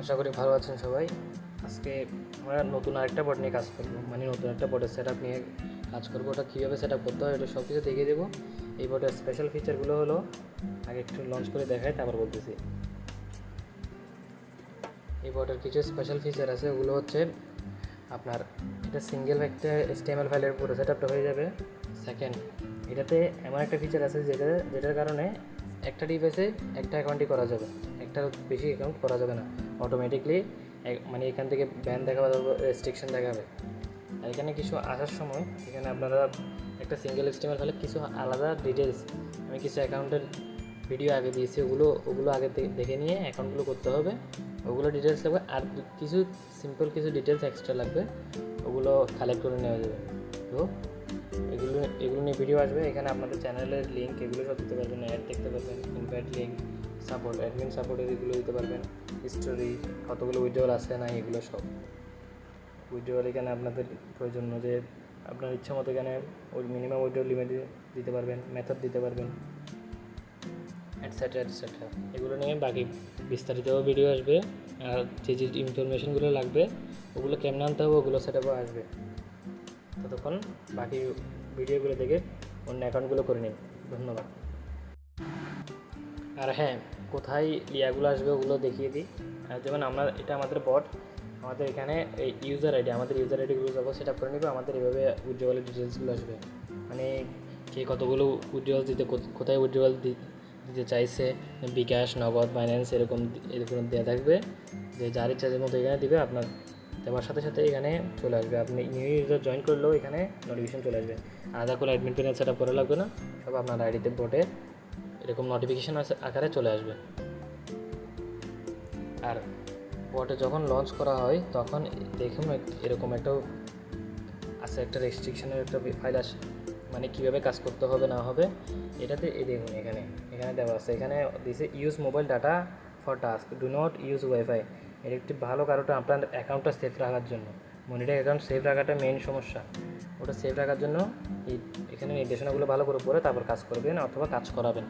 আশা করি ভালো আছেন সবাই। আজকে আমরা নতুন আরেকটা বট নিয়ে কাজ করবো, মানে নতুন একটা বটের সেট আপ নিয়ে কাজ করবো। ওটা কীভাবে সেট আপ করতে হয় এটা সব কিছু দেখিয়ে দেবো। এই বটের স্পেশাল ফিচারগুলো হলো, আগে একটু লঞ্চ করে দেখাই তারপর বলতেছি। এই বটের কিছু স্পেশাল ফিচার আছে, ওগুলো হচ্ছে আপনার এটা সিঙ্গেল একটা HTML ফাইলের পুরো সেট আপটা হয়ে যাবে। সেকেন্ড, এটাতে এমন একটা ফিচার আছে যেটার কারণে একটা ডিভাইসে একটা অ্যাকাউন্টই করা যাবে, একটার বেশি অ্যাকাউন্ট করা যাবে না। অটোমেটিকলি মানে এখান থেকে ব্যান দেখাবে, রেস্ট্রিকশন দেখাবে। আর এখানে কিছু আসার সময় এখানে আপনারা একটা সিঙ্গেল HTML ফাইলে কিছু আলাদা ডিটেলস, আমি কিছু অ্যাকাউন্টের ভিডিও আগে দিয়েছি, ওগুলো আগে দেখে নিয়ে অ্যাকাউন্টগুলো করতে হবে। ওগুলো ডিটেলস লাগবে, আর কিছু সিম্পল কিছু ডিটেলস এক্সট্রা লাগবে, ওগুলো কালেক্ট করে নেওয়া যাবে। তো এগুলো নিয়ে ভিডিও আসবে। এখানে আপনাদের চ্যানেলের লিঙ্ক এগুলো সব দিতে পারবেন, অ্যাড দেখতে পারবেন, ইনভাইট লিঙ্ক, সাপোর্ট, অ্যাডমিন সাপোর্টের এগুলো দিতে পারবেন, হিস্টোরি, কতগুলো উইড্রোয়াল আছে না, এগুলো সব উইড্রোয়াল এখানে আপনাদের প্রয়োজন যে আপনার ইচ্ছা মতো এখানে ওই মিনিমাম উইড্রোয়াল লিমিট দিতে পারবেন, মেথড দিতে পারবেন, এটসেট্রা এটসেট্রা। এগুলো নিয়ে বাকি বিস্তারিত ভিডিও আসবে। আর যে ইনফরমেশনগুলো লাগবে ওগুলো কেমন আনতে হবে ওগুলো সেটআপও আসবে। ততক্ষণ বাকি ভিডিওগুলো দেখে অন্য অ্যাকাউন্টগুলো করে নিন। ধন্যবাদ। আর হ্যাঁ, কোথায় ইয়াগুলো আসবে ওগুলো দেখিয়ে দিই। আর যেমন এটা আমাদের বট, আমাদের এখানে এই ইউজার আইডিগুলো যাবো সেট আপ করে নেবো। আমাদের এভাবে উইথড্রয়ালের ডিটেলসগুলো আসবে, মানে কে কতগুলো উইথড্রয়াল কোথায় উইথড্রয়াল দিতে চাইছে, বিকাশ, নগদ, ফাইন্যান্স, এরকম দেওয়া থাকবে। যে যার ইচ্ছা যে মতো এখানে দিবে, আপনার দেওয়ার সাথে সাথে এখানে চলে আসবে। আপনি নিউ ইউজার জয়েন করলেও এখানে নোটিফিকেশন চলে আসবে। আলাদা করে অ্যাডমিন প্যানেল সেট আপ করা লাগবে না, সব আপনার আইডিতে বটে এরকম নোটিফিকেশান আকারে চলে আসবে। আর বটে যখন লঞ্চ করা হয় তখন দেখুন এরকম একটা আছে, একটা রেস্ট্রিকশনের একটা ফাইল আসে, মানে কীভাবে কাজ করতে হবে না হবে। এটাতে দেখুন এখানে দেওয়া আছে, এখানে দিছে use mobile data for task, do not use wifi. এর একটি ভালো কারণটা আপনার অ্যাকাউন্টটা সেফ রাখার জন্য। মনিটর অ্যাকাউন্ট সেফ রাখাটা মেইন সমস্যা, ওটা সেফ রাখার জন্য এখানে নির্দেশনাগুলো ভালো করে পড়ে তারপর কাজ করবেন অথবা কাজ করাবেন।